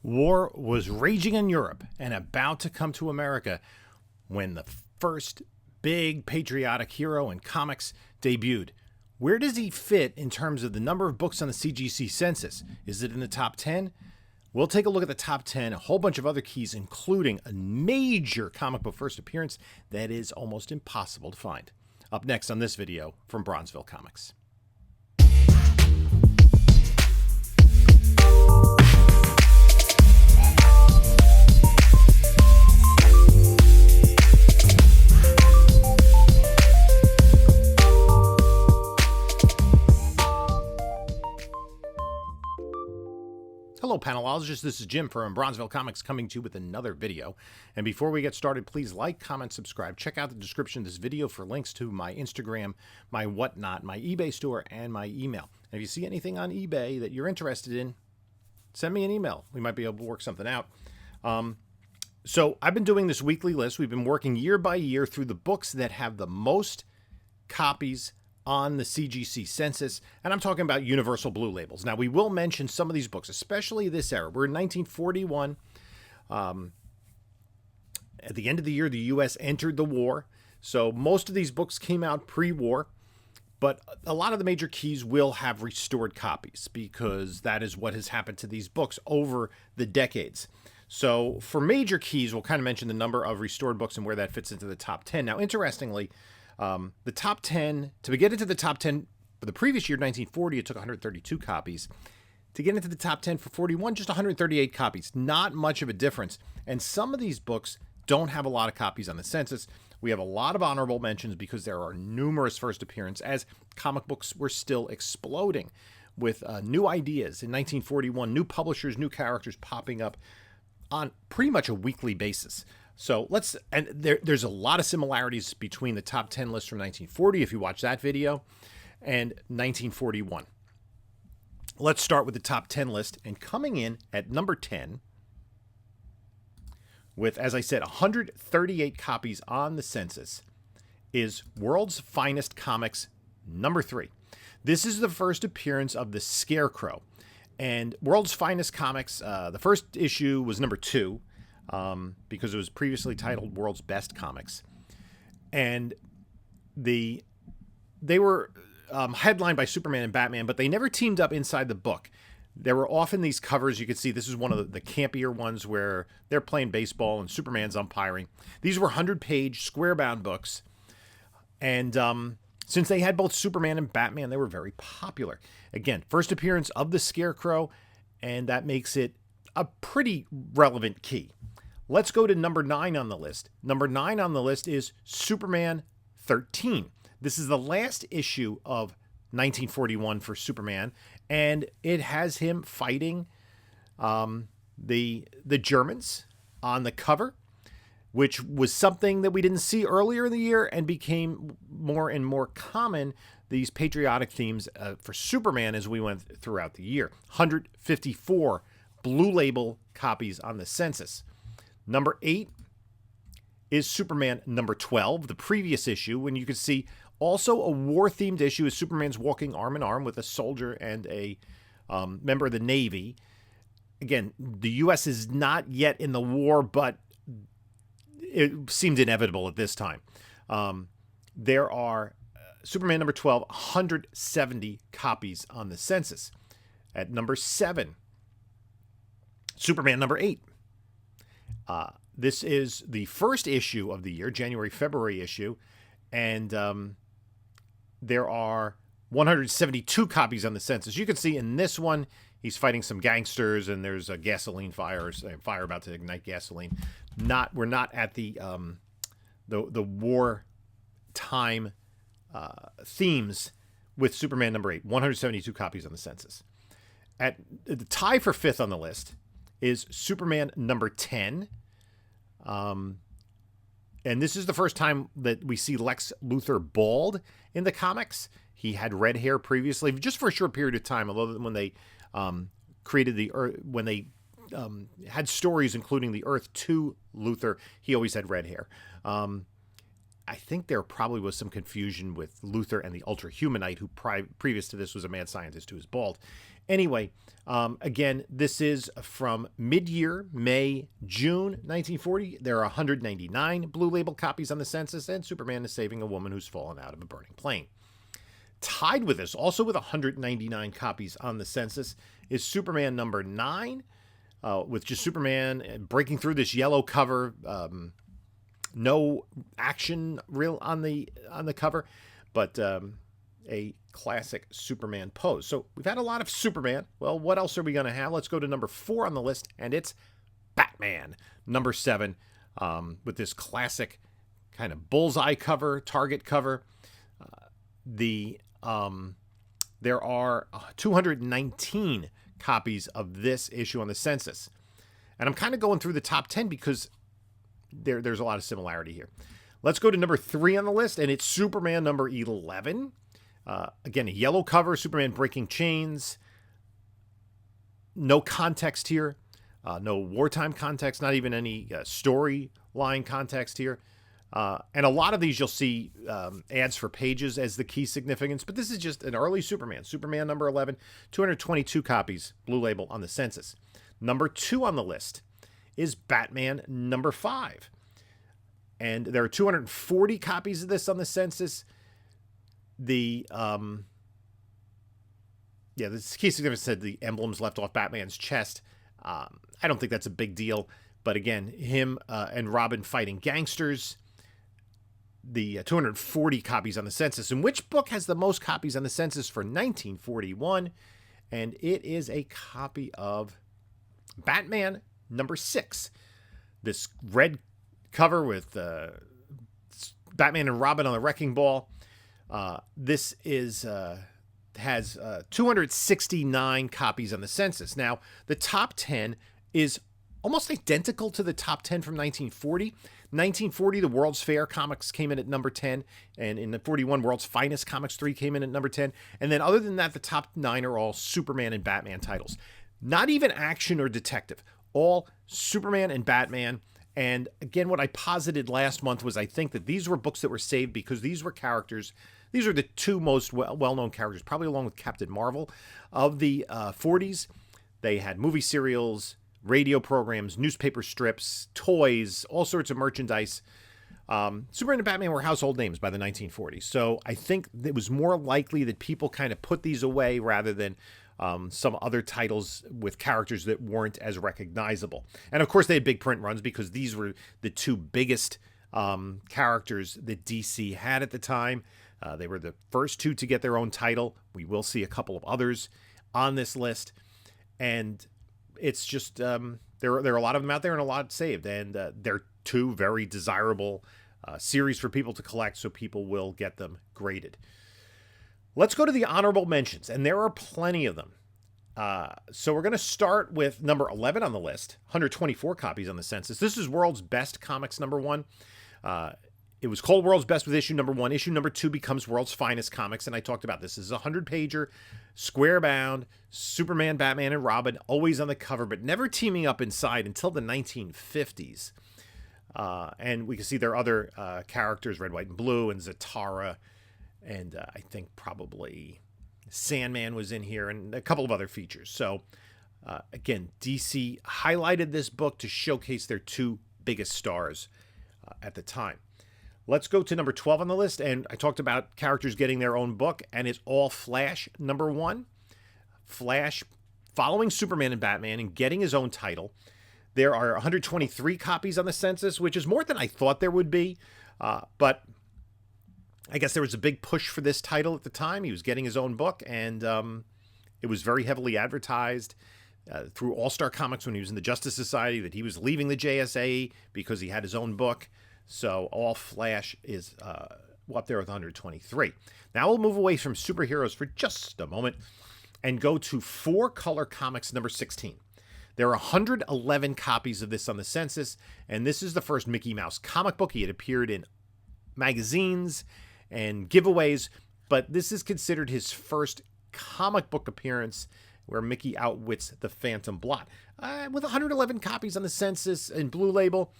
War was raging in Europe and about to come to America when the first big patriotic hero in comics debuted. Where does he fit in terms of the number of books on the CGC census? Is it in the top 10? We'll take a look at the top 10, a whole bunch of other keys, including a major comic book first appearance that is almost impossible to find. Up next on this video from Bronzeville Comics. Hello, panelologists. This is Jim from Bronzeville Comics coming to you with another video. And before we get started, please like, comment, subscribe. Check out the description of this video for links to my Instagram, my whatnot, my eBay store, and my email. And if you see anything on eBay that you're interested in, send me an email. We might be able to work something out. So I've been doing this weekly list. We've been working year by year through the books that have the most copies on the CGC census, and I'm talking about universal blue labels. Now, we will mention some of these books, especially this era. We're in 1941. At the end of the year, the U.S. entered the war, so most of these books came out pre-war, but a lot of the major keys will have restored copies because that is what has happened to these books over the decades. So for major keys, we'll kind of mention the number of restored books and where that fits into the top 10. Now, interestingly, the top 10, to get into the top 10 for the previous year, 1940, it took 132 copies. To get into the top 10 for 41, just 138 copies. Not much of a difference. And some of these books don't have a lot of copies on the census. We have a lot of honorable mentions because there are numerous first appearances as comic books were still exploding with new ideas. In 1941, new publishers, new characters popping up on pretty much a weekly basis. So there's a lot of similarities between the top 10 list from 1940, if you watch that video, and 1941. Let's start with the top 10 list, and coming in at number 10 with, as I said, 138 copies on the census is World's Finest Comics number 3. This is the first appearance of the Scarecrow, and World's Finest Comics, the first issue was number 2. Because it was previously titled World's Best Comics. And they were headlined by Superman and Batman, but they never teamed up inside the book. There were often these covers. You could see this is one of the campier ones where they're playing baseball and Superman's umpiring. These were 100-page square-bound books. And since they had both Superman and Batman, they were very popular. Again, first appearance of the Scarecrow, and that makes it a pretty relevant key. Let's go to number 9 on the list. Number 9 on the list is Superman 13. This is the last issue of 1941 for Superman, and it has him fighting the Germans on the cover, which was something that we didn't see earlier in the year and became more and more common, these patriotic themes for Superman as we went throughout the year. 154 blue label copies on the census. Number 8 is Superman number 12, the previous issue, when you could see also a war-themed issue is Superman's walking arm in arm with a soldier and a member of the Navy. Again, the U.S. is not yet in the war, but it seemed inevitable at this time. There are Superman number 12, 170 copies on the census. At number 7, Superman number 8. This is the first issue of the year, January-February issue, and there are 172 copies on the census. You can see in this one, he's fighting some gangsters, and there's a gasoline fire about to ignite gasoline. We're not at the wartime themes with Superman number 8. 172 copies on the census. At the tie for 5th on the list is Superman number 10. And this is the first time that we see Lex Luthor bald in the comics. He had red hair previously, just for a short period of time, although when they created the Earth, when they had stories including the Earth 2 Luthor, he always had red hair. I think there probably was some confusion with Luthor and the Ultra Humanite, who previous to this was a mad scientist who was bald. Anyway, again, this is from mid-year, May, June 1940. There are 199 Blue Label copies on the Census, and Superman is saving a woman who's fallen out of a burning plane. Tied with this, also with 199 copies on the Census, is Superman number 9, with just Superman breaking through this yellow cover. No action real on the cover, but a classic Superman pose. So we've had a lot of Superman. Well, what else are we going to have? Let's go to number 4 on the list, and it's Batman, number 7, with this classic kind of bullseye cover, target cover. There are 219 copies of this issue on the Census. And I'm kind of going through the top 10 because there's a lot of similarity here. Let's go to number 3 on the list, and it's Superman number 11. Again, a yellow cover, Superman breaking chains. No context here. No wartime context, not even any storyline context here. And a lot of these you'll see ads for pages as the key significance, but this is just an early Superman. Superman number 11, 222 copies, Blue Label on the Census. Number 2 on the list is Batman number 5. And there are 240 copies of this on the Census. The key significance said the emblems left off Batman's chest. I don't think that's a big deal, but again, him and Robin fighting gangsters. The 240 copies on the Census. And which book has the most copies on the Census for 1941? And it is a copy of Batman number 6. This red cover with Batman and Robin on the wrecking ball. This has 269 copies on the Census. Now, the top 10 is almost identical to the top 10 from 1940. 1940, the World's Fair comics came in at number 10, and in the 41, World's Finest Comics 3 came in at number 10. And then other than that, the top 9 are all Superman and Batman titles. Not even action or detective, all Superman and Batman. And again, what I posited last month was I think that these were books that were saved because these were characters. These are the two most well-known characters, probably along with Captain Marvel, of the 40s. They had movie serials, radio programs, newspaper strips, toys, all sorts of merchandise. Superman and Batman were household names by the 1940s. So I think it was more likely that people kind of put these away rather than some other titles with characters that weren't as recognizable. And of course, they had big print runs because these were the two biggest characters that DC had at the time. They were the first two to get their own title. We will see a couple of others on this list. And it's just, there are a lot of them out there and a lot saved. And they're two very desirable series for people to collect, so people will get them graded. Let's go to the honorable mentions, and there are plenty of them. So we're going to start with number 11 on the list, 124 copies on the Census. This is World's Best Comics number 1. It was called World's Best with issue number 1. Issue number 2 becomes World's Finest Comics, and I talked about this. This is a 100-pager, square-bound, Superman, Batman, and Robin, always on the cover, but never teaming up inside until the 1950s. And we can see there are other characters, Red, White, and Blue, and Zatara, and I think probably Sandman was in here, and a couple of other features. So, again, DC highlighted this book to showcase their two biggest stars at the time. Let's go to number 12 on the list, and I talked about characters getting their own book, and it's all Flash number 1. Flash following Superman and Batman and getting his own title. There are 123 copies on the Census, which is more than I thought there would be, but I guess there was a big push for this title at the time. He was getting his own book, and it was very heavily advertised through All-Star Comics when he was in the Justice Society that he was leaving the JSA because he had his own book. So all Flash is up there with 123. Now we'll move away from superheroes for just a moment and go to 4-Color Comics number 16. There are 111 copies of this on the Census, and this is the first Mickey Mouse comic book. He had appeared in magazines and giveaways, but this is considered his first comic book appearance where Mickey outwits the Phantom Blot. With 111 copies on the Census and Blue Label,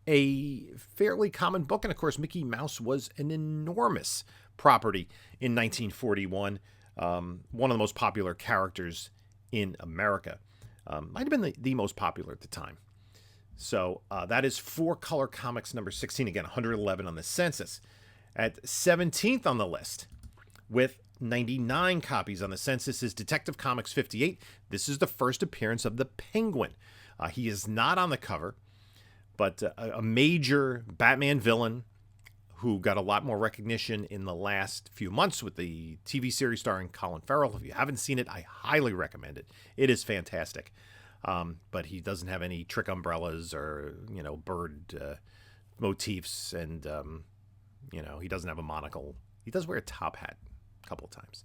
a fairly common book, and of course Mickey Mouse was an enormous property in 1941, one of the most popular characters in America. Might have been the most popular at the time. So that is 4-Color Comics number 16. Again, 111 on the census. At 17th on the list, with 99 copies on the census, is Detective Comics 58. This is the first appearance of the Penguin. He is not on the cover, but a major Batman villain who got a lot more recognition in the last few months with the TV series starring Colin Farrell. If you haven't seen it, I highly recommend it. It is fantastic. But he doesn't have any trick umbrellas or, bird motifs, and, he doesn't have a monocle. He does wear a top hat a couple of times.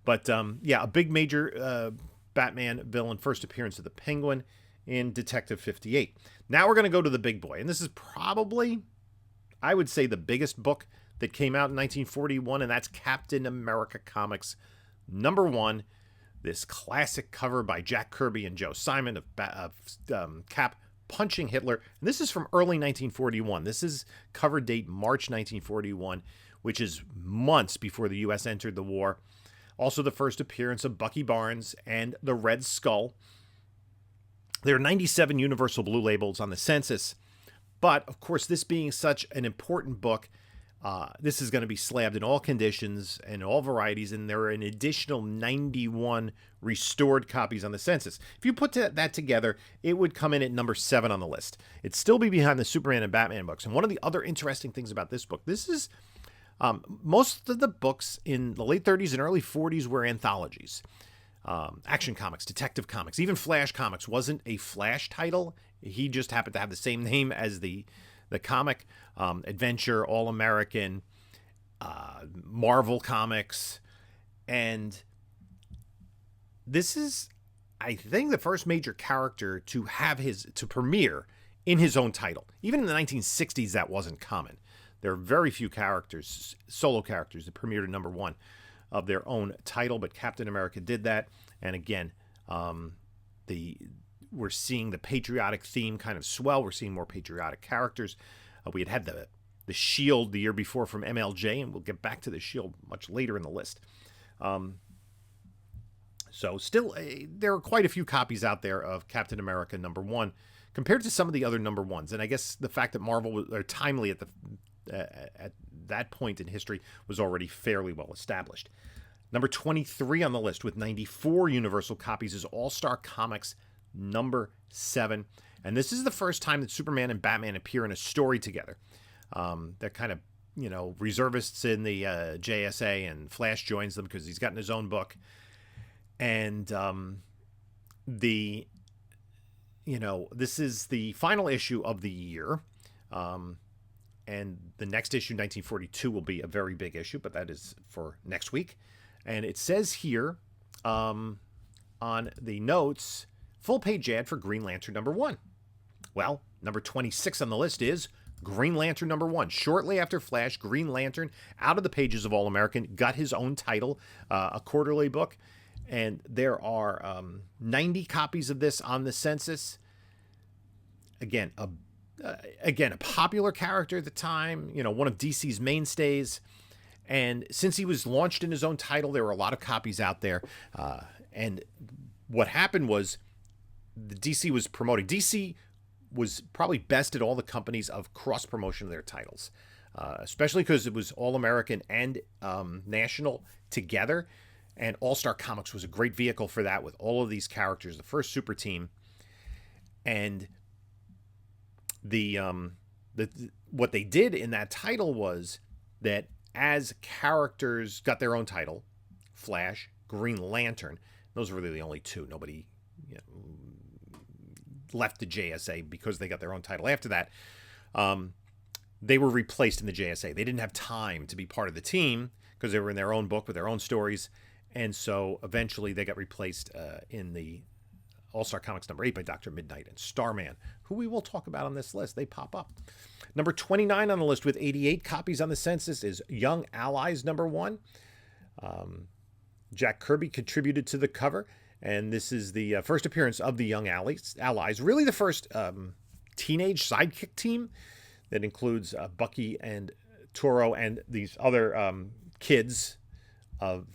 But, a big major Batman villain, first appearance of the Penguin in Detective 58. Now we're going to go to the big boy, and this is probably, I would say, the biggest book that came out in 1941, and that's Captain America Comics number 1. This classic cover by Jack Kirby and Joe Simon of Cap punching Hitler. And this is from early 1941. This is cover date March 1941, which is months before the U.S. entered the war. Also the first appearance of Bucky Barnes and the Red Skull. There are 97 Universal Blue labels on the census. But, of course, this being such an important book, this is going to be slabbed in all conditions and all varieties, and there are an additional 91 restored copies on the census. If you put that together, it would come in at number 7 on the list. It'd still be behind the Superman and Batman books. And one of the other interesting things about this book, this is most of the books in the late 30s and early 40s were anthologies. Action Comics, Detective Comics, even Flash Comics wasn't a Flash title. He just happened to have the same name as the comic. Adventure, All-American, Marvel Comics. And this is, I think, the first major character to premiere in his own title. Even in the 1960s, that wasn't common. There are very few characters, solo characters, that premiered at number 1 of their own title, but Captain America did that. And again, we're seeing the patriotic theme kind of swell. We're seeing more patriotic characters. We had the Shield the year before from MLJ, and we'll get back to the Shield much later in the list. So still, there are quite a few copies out there of Captain America number 1 compared to some of the other number 1s. And I guess the fact that Marvel was timely at that point in history was already fairly well established. Number 23 on the list with 94 Universal copies is All-Star Comics number 7. And this is the first time that Superman and Batman appear in a story together. They're kind of, reservists in the JSA, and Flash joins them because he's gotten his own book. And this is the final issue of the year. And the next issue, 1942, will be a very big issue, but that is for next week. And it says here on the notes, full page ad for Green Lantern number 1. Well, number 26 on the list is Green Lantern number 1. Shortly after Flash, Green Lantern, out of the pages of All-American, got his own title, a quarterly book. And there are 90 copies of this on the census. Again, a popular character at the time, one of DC's mainstays. And since he was launched in his own title, there were a lot of copies out there. And what happened was the DC was promoting. DC was probably best at all the companies of cross-promotion of their titles, especially because it was All-American and National together. And All-Star Comics was a great vehicle for that with all of these characters, the first super team. And what they did in that title was that as characters got their own title, Flash, Green Lantern, those were really the only two. Nobody left the JSA because they got their own title. After that, they were replaced in the JSA. They didn't have time to be part of the team because they were in their own book with their own stories. And so eventually they got replaced in the All-Star Comics number 8 by Dr. Midnight and Starman, who we will talk about on this list. They pop up. Number 29 on the list with 88 copies on the census is Young Allies number 1. Jack Kirby contributed to the cover, and this is the first appearance of the Young Allies. Really the first teenage sidekick team that includes Bucky and Toro and these other kids of,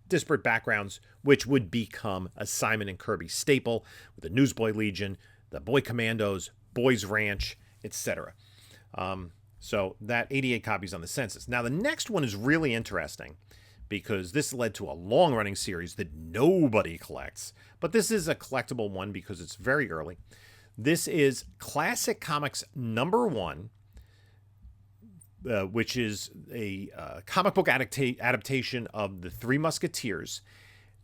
disparate backgrounds, which would become a Simon and Kirby staple with the Newsboy Legion, the Boy Commandos, Boys Ranch, etc. So that 88 copies on the Census. Now, the next one is really interesting because this led to a long-running series that nobody collects. But this is a collectible one because it's very early. This is Classic Comics #1, which is a comic book adaptation of The Three Musketeers.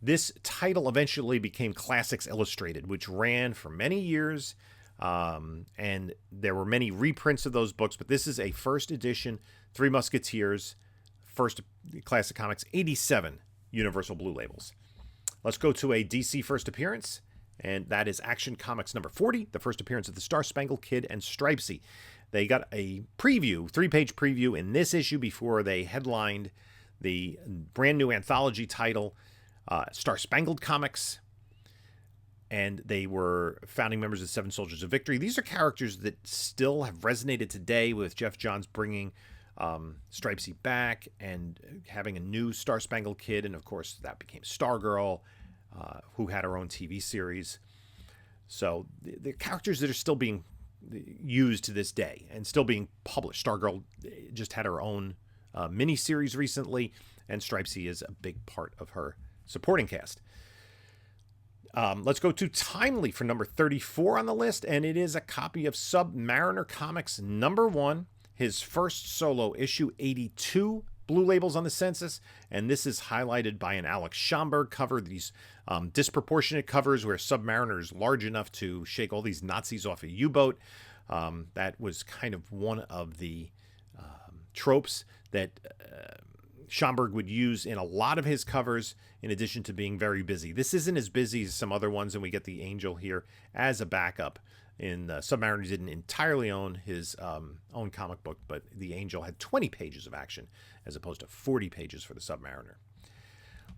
This title eventually became Classics Illustrated, which ran for many years. And there were many reprints of those books, but this is a first edition Three Musketeers, first Classic Comics, 87 Universal Blue Labels. Let's go to a DC first appearance, and that is Action Comics #40, the first appearance of the Star Spangled Kid and Stripesy. They got a preview, 3-page preview in this issue before they headlined the brand new anthology title, Star Spangled Comics. And they were founding members of the Seven Soldiers of Victory. These are characters that still have resonated today with Jeff Johns bringing Stripesy back and having a new Star Spangled Kid. And, of course, that became Stargirl, who had her own TV series. So the characters that are still being used to this day and still being published. Stargirl just had her own miniseries recently, and Stripesy is a big part of her supporting cast. Let's go to Timely for number 34 on the list, and it is a copy of Submariner Comics #1, his first solo issue, 82 blue labels on the Census, and this is highlighted by an Alex Schomburg cover, these disproportionate covers where Submariner is large enough to shake all these Nazis off a U-boat. That was kind of one of the tropes that Schomburg would use in a lot of his covers, in addition to being very busy. This isn't as busy as some other ones, and we get the Angel here as a backup. In Submariner didn't entirely own his own comic book, but the Angel had 20 pages of action as opposed to 40 pages for the Submariner.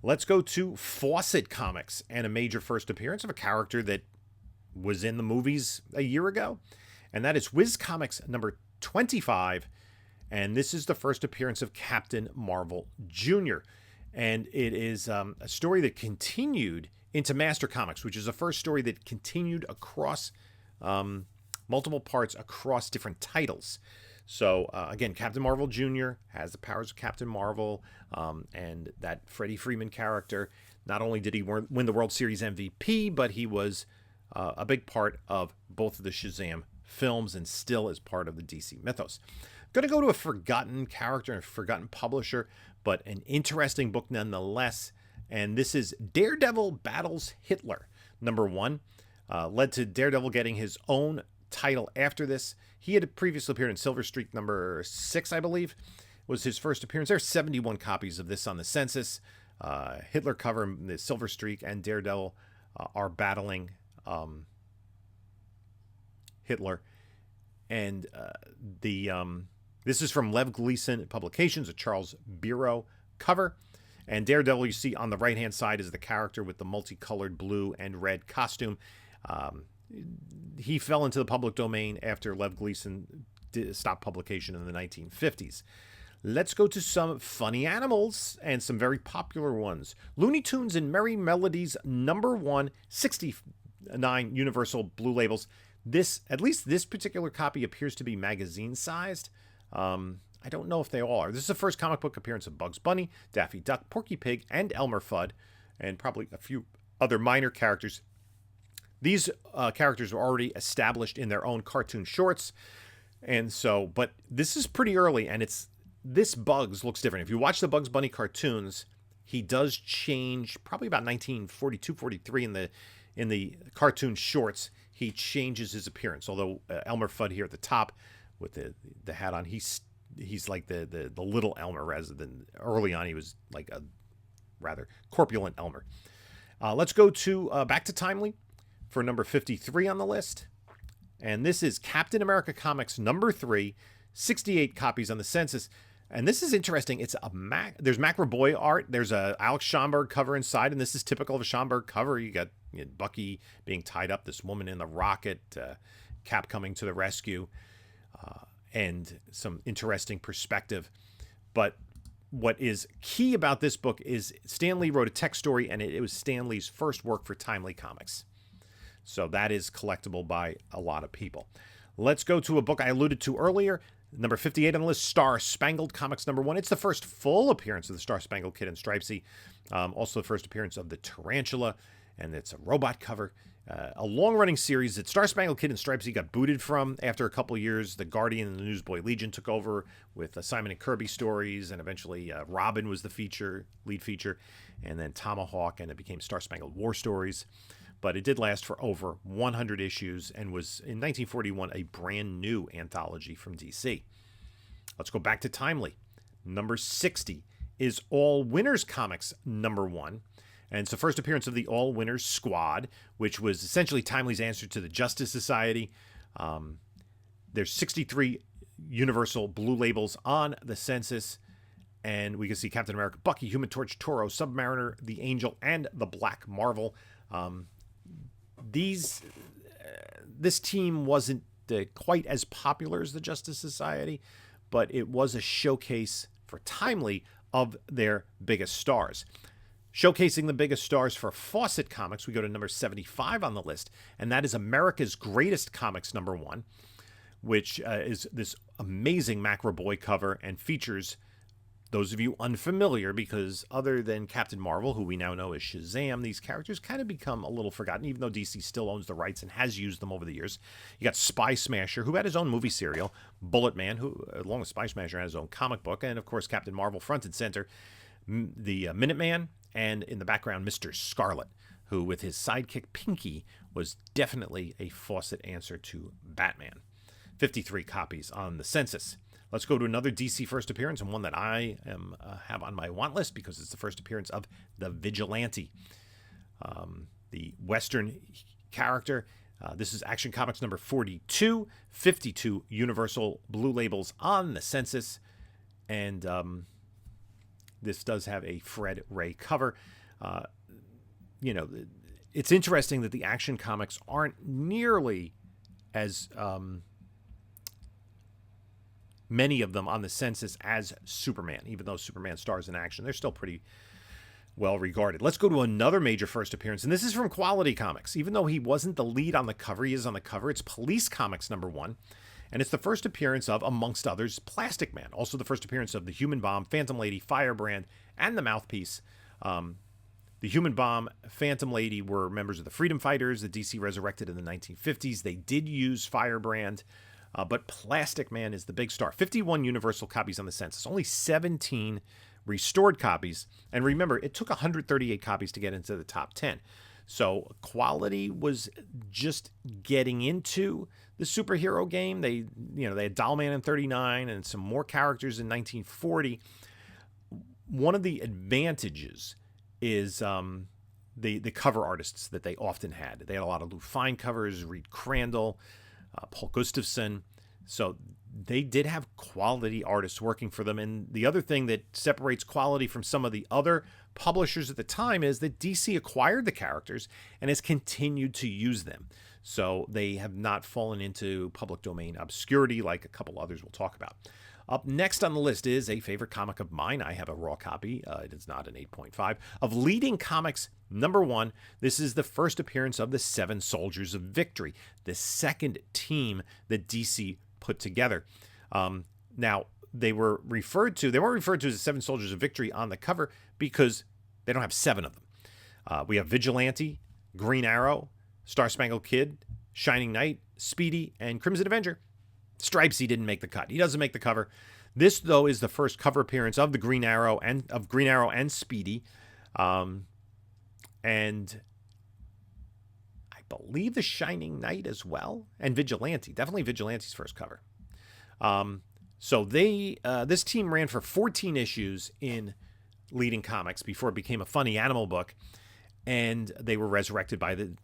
Let's go to Fawcett Comics and a major first appearance of a character that was in the movies a year ago, and that is Wiz Comics #25. And this is the first appearance of Captain Marvel Jr. And it is a story that continued into Master Comics, which is a first story that continued across multiple parts across different titles. So, again, Captain Marvel Jr. has the powers of Captain Marvel, and that Freddie Freeman character. Not only did he win the World Series MVP, but he was a big part of both of the Shazam films and still is part of the DC mythos. Going to go to a forgotten character and a forgotten publisher, but an interesting book nonetheless. And this is Daredevil Battles Hitler #1. Led to Daredevil getting his own title after this. He had previously appeared in Silver Streak #6, I believe, was his first appearance. There are 71 copies of this on the Census. Hitler cover, the Silver Streak, and Daredevil are battling Hitler. And this is from Lev Gleason Publications, a Charles Bureau cover. And Daredevil, you see on the right-hand side, is the character with the multicolored blue and red costume. He fell into the public domain after Lev Gleason stopped publication in the 1950s. Let's go to some funny animals and some very popular ones. Looney Tunes and Merry Melodies #1, 69 Universal Blue Labels. At least this particular copy appears to be magazine-sized. I don't know if they all are. This is the first comic book appearance of Bugs Bunny, Daffy Duck, Porky Pig, and Elmer Fudd, and probably a few other minor characters. These characters were already established in their own cartoon shorts, and so, but this is pretty early, and this Bugs looks different. If you watch the Bugs Bunny cartoons, he does change probably about 1942, 43 in the cartoon shorts. He changes his appearance, although Elmer Fudd here at the top with the hat on, he's like the little Elmer, rather than early on he was like a rather corpulent Elmer. Let's go to back to Timely for number 53 on the list, and this is Captain America Comics #3, 68 copies on the Census. And this is interesting. It's there's Macroboy art. There's a Alex Schomburg cover inside, and this is typical of a Schomburg cover. You got Bucky being tied up, this woman in the rocket, Cap coming to the rescue, and some interesting perspective. But what is key about this book is Stan Lee wrote a text story, and it was Stan Lee's first work for Timely Comics. So that is collectible by a lot of people. Let's go to a book I alluded to earlier, number 58 on the list, Star Spangled Comics #1. It's the first full appearance of the Star Spangled Kid and Stripesy. Also the first appearance of the Tarantula, and it's a robot cover. A long-running series that Star Spangled Kid and Stripesy got booted from after a couple years. The Guardian and the Newsboy Legion took over with Simon and Kirby stories, and eventually Robin was the lead feature, and then Tomahawk, and it became Star Spangled War Stories. But it did last for over 100 issues and was, in 1941, a brand new anthology from DC. Let's go back to Timely. Number 60 is All Winners Comics #1. And it's the first appearance of the All Winners Squad, which was essentially Timely's answer to the Justice Society. There's 63 Universal Blue Labels on the Census. And we can see Captain America, Bucky, Human Torch, Toro, Submariner, the Angel, and the Black Marvel. This team wasn't quite as popular as the Justice Society, but it was a showcase for Timely of their biggest stars. Showcasing the biggest stars for Fawcett Comics, we go to number 75 on the list, and that is America's Greatest Comics #1, which is this amazing Macro Boy cover and features, those of you unfamiliar, because other than Captain Marvel, who we now know as Shazam, these characters kind of become a little forgotten, even though DC still owns the rights and has used them over the years. You got Spy Smasher, who had his own movie serial, Bullet Man, who, along with Spy Smasher, had his own comic book, and of course Captain Marvel front and center, the Minuteman, and in the background, Mr. Scarlet, who with his sidekick Pinky was definitely a Fawcett answer to Batman. 53 copies on the Census. Let's go to another DC first appearance, and one that I have on my want list because it's the first appearance of the Vigilante, the Western character. This is Action Comics number 42, 52 Universal Blue Labels on the Census, and this does have a Fred Ray cover. It's interesting that the Action Comics aren't nearly as many of them on the Census as Superman. Even though Superman stars in action, they're still pretty well regarded. Let's go to another major first appearance, and this is from Quality Comics. Even though he wasn't the lead on the cover, he is on the cover. It's Police Comics #1, and it's the first appearance of, amongst others, Plastic Man. Also the first appearance of the Human Bomb, Phantom Lady, Firebrand, and the Mouthpiece. The Human Bomb, Phantom Lady were members of the Freedom Fighters that DC resurrected in the 1950s. They did use Firebrand, but Plastic Man is the big star. 51 Universal copies on the Census, only 17 restored copies. And remember, it took 138 copies to get into the top 10. So Quality was just getting into the superhero game. They had Dollman in 39 and some more characters in 1940. One of the advantages is the cover artists that they often had. They had a lot of Lou Fine covers, Reed Crandall, Paul Gustafson. So they did have quality artists working for them. And the other thing that separates Quality from some of the other publishers at the time is that DC acquired the characters and has continued to use them. So they have not fallen into public domain obscurity like a couple others we'll talk about. Up next on the list is a favorite comic of mine. I have a raw copy. It is not an 8.5 of Leading Comics #1. This is the first appearance of the Seven Soldiers of Victory, the second team that DC put together. Now, they weren't referred to as the Seven Soldiers of Victory on the cover because they don't have 7 of them. We have Vigilante, Green Arrow, Star Spangled Kid, Shining Knight, Speedy, and Crimson Avenger. Stripesy didn't make the cut. He doesn't make the cover. This, though, is the first cover appearance of the Green Arrow and Speedy. And I believe the Shining Knight as well, and Vigilante. Definitely Vigilante's first cover. So this team ran for 14 issues in Leading Comics before it became a Funny Animal book, and they were resurrected by the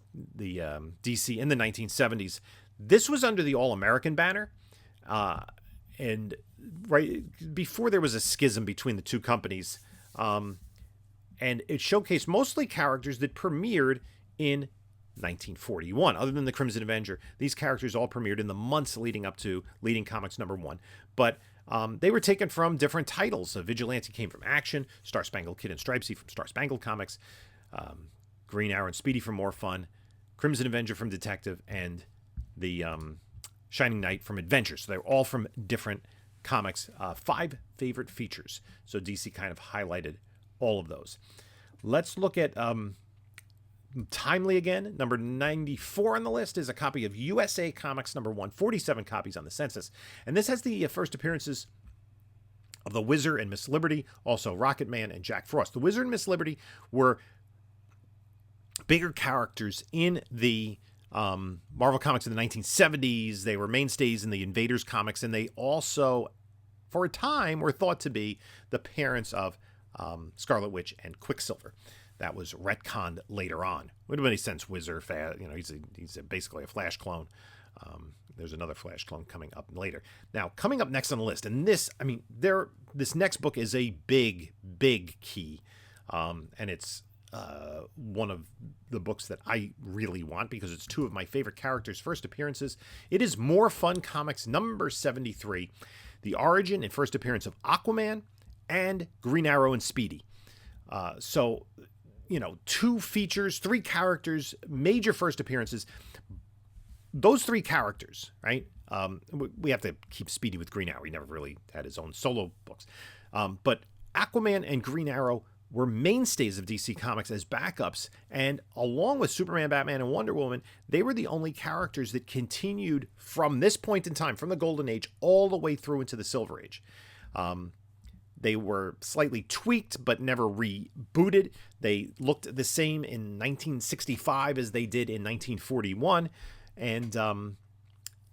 DC in the 1970s. This was under the All-American banner, and right before there was a schism between the two companies, and it showcased mostly characters that premiered in 1941. Other than the Crimson Avenger, these characters all premiered in the months leading up to Leading Comics #1. But They were taken from different titles. Vigilante came from Action, Star Spangled Kid and Stripesy from Star Spangled Comics, Green Arrow and Speedy from More Fun, Crimson Avenger from Detective, and the Shining Knight from Adventure. So they're all from different comics. 5 favorite features. So DC kind of highlighted all of those. Let's look at Timely again. Number 94 on the list is a copy of USA Comics number 1, 47 copies on the Census. And this has the first appearances of the Wizard and Miss Liberty, also Rocket Man and Jack Frost. The Wizard and Miss Liberty were bigger characters in the Marvel Comics in the 1970s. They were mainstays in the Invaders comics, and they also, for a time, were thought to be the parents of Scarlet Witch and Quicksilver. That was retconned later on. Would have made sense. Wizard, he's basically a Flash clone. There's another Flash clone coming up later. Now, coming up next on the list, and this next book is a big, big key, and it's one of the books that I really want because it's 2 of my favorite characters' first appearances. It is More Fun Comics number 73, the origin and first appearance of Aquaman and Green Arrow and Speedy. 2 features, 3 characters, major first appearances. Those 3 characters, right? We have to keep Speedy with Green Arrow. He never really had his own solo books. But Aquaman and Green Arrow were mainstays of DC Comics as backups, and along with Superman, Batman, and Wonder Woman, they were the only characters that continued from this point in time, from the Golden Age, all the way through into the Silver Age. They were slightly tweaked, but never rebooted. They looked the same in 1965 as they did in 1941, and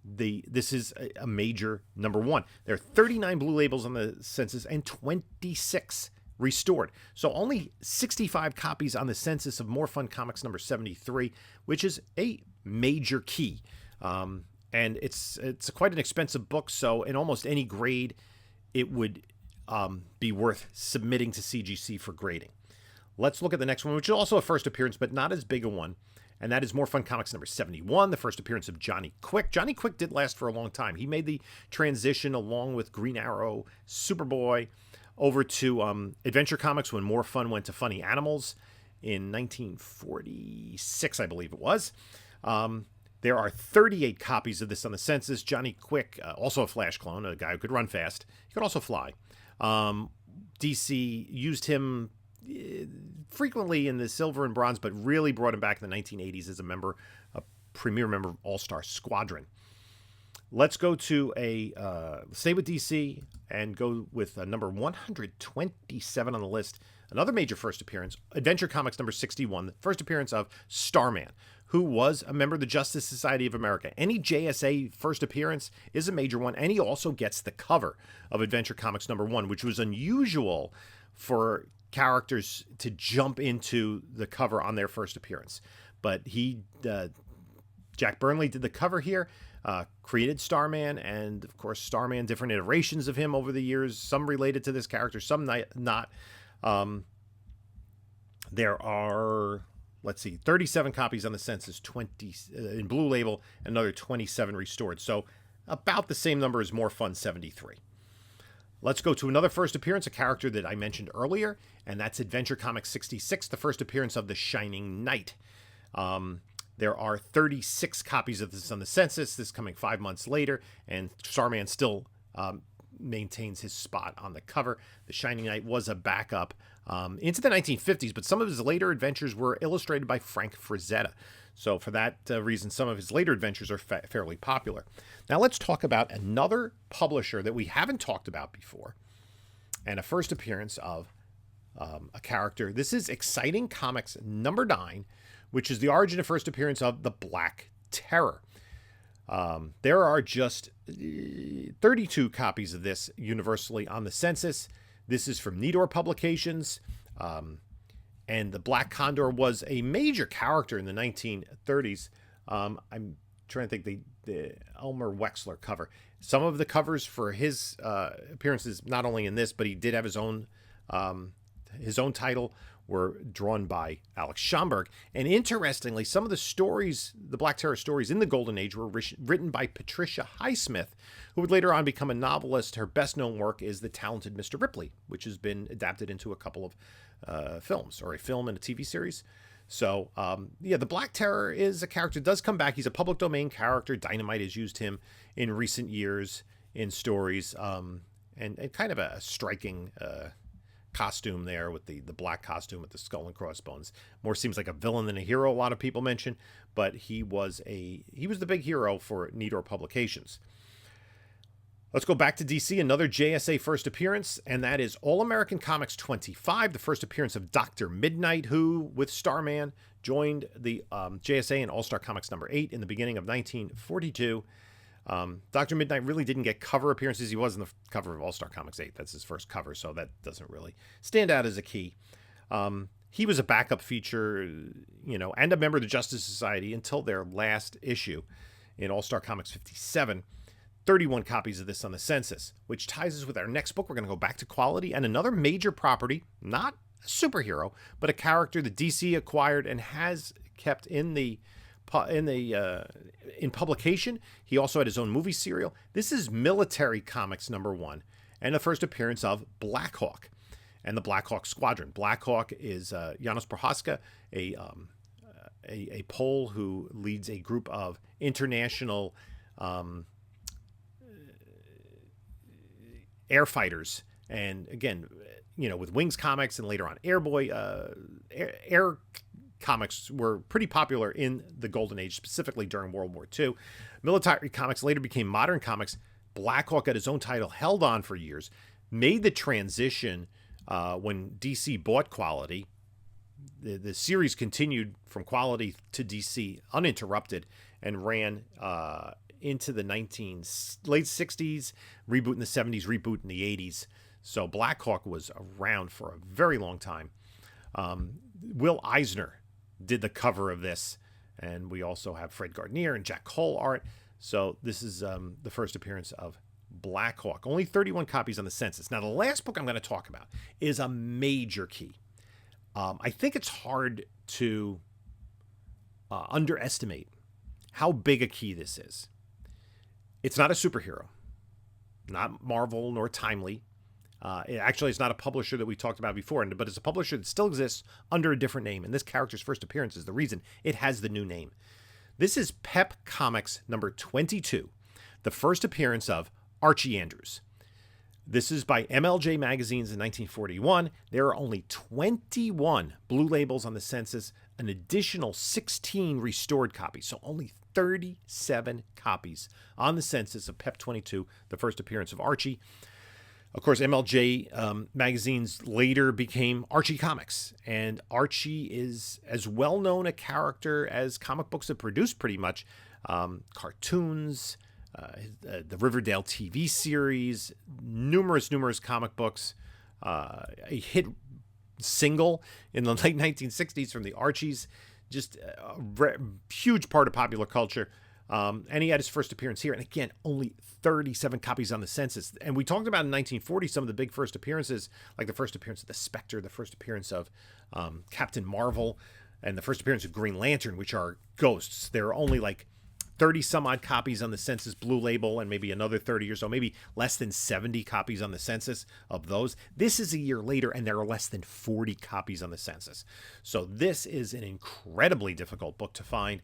this is a major number 1. There are 39 blue labels on the Census and 26 restored. So only 65 copies on the Census of More Fun Comics number 73, which is a major key. And it's quite an expensive book, so in almost any grade, it would be worth submitting to CGC for grading. Let's look at the next one, which is also a first appearance, but not as big a one. And that is More Fun Comics number 71, the first appearance of Johnny Quick. Johnny Quick did last for a long time. He made the transition along with Green Arrow, Superboy, over to Adventure Comics when More Fun went to Funny Animals in 1946, I believe it was. There are 38 copies of this on the Census. Johnny Quick, also a Flash clone, a guy who could run fast. He could also fly. DC used him frequently in the Silver and Bronze, but really brought him back in the 1980s as a premier member of All-Star Squadron. Let's go to stay with DC and go with number 127 on the list. Another major first appearance, Adventure Comics number 61, the first appearance of Starman, who was a member of the Justice Society of America. Any JSA first appearance is a major one, and he also gets the cover of Adventure Comics number 1, which was unusual for characters to jump into the cover on their first appearance. But Jack Burnley did the cover here, created Starman, and of course Starman, different iterations of him over the years, some related to this character, some not. There are, 37 copies on the Census, 20 in Blue Label, another 27 restored. So about the same number as More Fun 73. Let's go to another first appearance, a character that I mentioned earlier, and that's Adventure Comics 66, the first appearance of the Shining Knight. There are 36 copies of this on the Census. This is coming 5 months later, and Starman still maintains his spot on the cover. The Shining Knight was a backup into the 1950s, but some of his later adventures were illustrated by Frank Frazetta. So for that reason, some of his later adventures are fairly popular. Now let's talk about another publisher that we haven't talked about before, and a first appearance of a character. This is Exciting Comics number 9, which is the origin and first appearance of the Black Terror. There are just 32 copies of this universally on the Census. This is from Nidor Publications. And the Black Condor was a major character in the 1930s. I'm trying to think the Elmer Wexler cover. Some of the covers for his appearances, not only in this, but he did have his own title, were drawn by Alex Schomburg. And interestingly, some of the stories, the Black Terror stories in the Golden Age, were written by Patricia Highsmith, who would later on become a novelist. Her best-known work is The Talented Mr. Ripley, which has been adapted into a couple of films, or a film and a TV series. So, yeah, the Black Terror is a character that does come back. He's a public domain character. Dynamite has used him in recent years in stories, and kind of a striking costume there with the black costume with the skull and crossbones. More seems like a villain than a hero, a lot of people mention, but he was the big hero for Nedor Publications. Let's go back to DC, another JSA first appearance, and that is All-American Comics 25, the first appearance of Dr. Midnight, who, with Starman, joined the JSA in All-Star Comics number 8 in the beginning of 1942. Dr. Midnight really didn't get cover appearances. He was in the cover of All-Star Comics 8. That's his first cover, so that doesn't really stand out as a key. He was a backup feature, and a member of the Justice Society until their last issue in All-Star Comics 57. 31 copies of this on the Census, which ties us with our next book. We're going to go back to quality and another major property, not a superhero, but a character that DC acquired and has kept in publication. He also had his own movie serial. This is Military Comics number 1, and the first appearance of Blackhawk and the Blackhawk Squadron. Blackhawk is Janusz Prochaska, a Pole who leads a group of international air fighters, and again, with Wings Comics and later on Airboy, air comics were pretty popular in the Golden Age, specifically during World War II. Military comics later became modern comics. Blackhawk got his own title, held on for years, made the transition when DC bought Quality. The series continued from Quality to DC uninterrupted and ran into the late 60s, reboot in the 70s, reboot in the 80s. So Blackhawk was around for a very long time. Will Eisner did the cover of this, and we also have Fred Gardner and Jack Cole art. So this is the first appearance of Blackhawk. Only 31 copies on the Census. Now, the last book I'm going to talk about is a major key. I think it's hard to underestimate how big a key this is. It's not a superhero, not Marvel nor Timely. It's not a publisher that we talked about before, but it's a publisher that still exists under a different name, and this character's first appearance is the reason it has the new name. This is Pep Comics number 22, the first appearance of Archie Andrews. This is by MLJ Magazines in 1941. There are only 21 blue labels on the Census, an additional 16 restored copies, so only 37 copies on the Census of Pep 22, the first appearance of Archie. Of course, MLJ Magazines later became Archie Comics, and Archie is as well-known a character as comic books have produced, pretty much. Cartoons, the Riverdale TV series, numerous comic books, a hit single in the late 1960s from the Archies, just a huge part of popular culture. And he had his first appearance here. And again, only 37 copies on the Census. And we talked about in 1940 some of the big first appearances, like the first appearance of the Spectre, the first appearance of Captain Marvel, and the first appearance of Green Lantern, which are ghosts. There are only like 30 some odd copies on the Census blue label, and maybe another 30 or so, maybe less than 70 copies on the Census of those. This is a year later, and there are less than 40 copies on the Census. So this is an incredibly difficult book to find.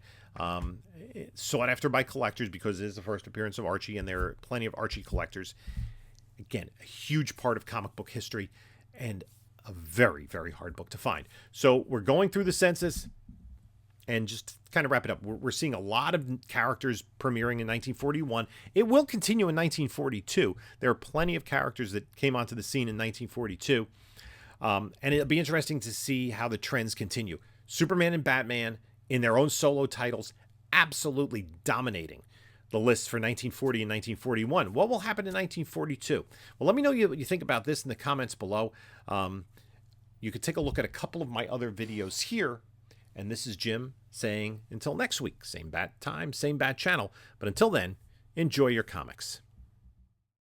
Sought after by collectors because it is the first appearance of Archie, and there are plenty of Archie collectors. Again, a huge part of comic book history, and a very, very hard book to find. So we're going through the Census, and just to kind of wrap it up, we're seeing a lot of characters premiering in 1941. It will continue in 1942. There are plenty of characters that came onto the scene in 1942. And it'll be interesting to see how the trends continue. Superman and Batman, in their own solo titles, absolutely dominating the lists for 1940 and 1941. What will happen in 1942? Well, let me know what you think about this in the comments below. You could take a look at a couple of my other videos here. And this is Jim saying until next week, same bat time, same bat channel. But until then, enjoy your comics.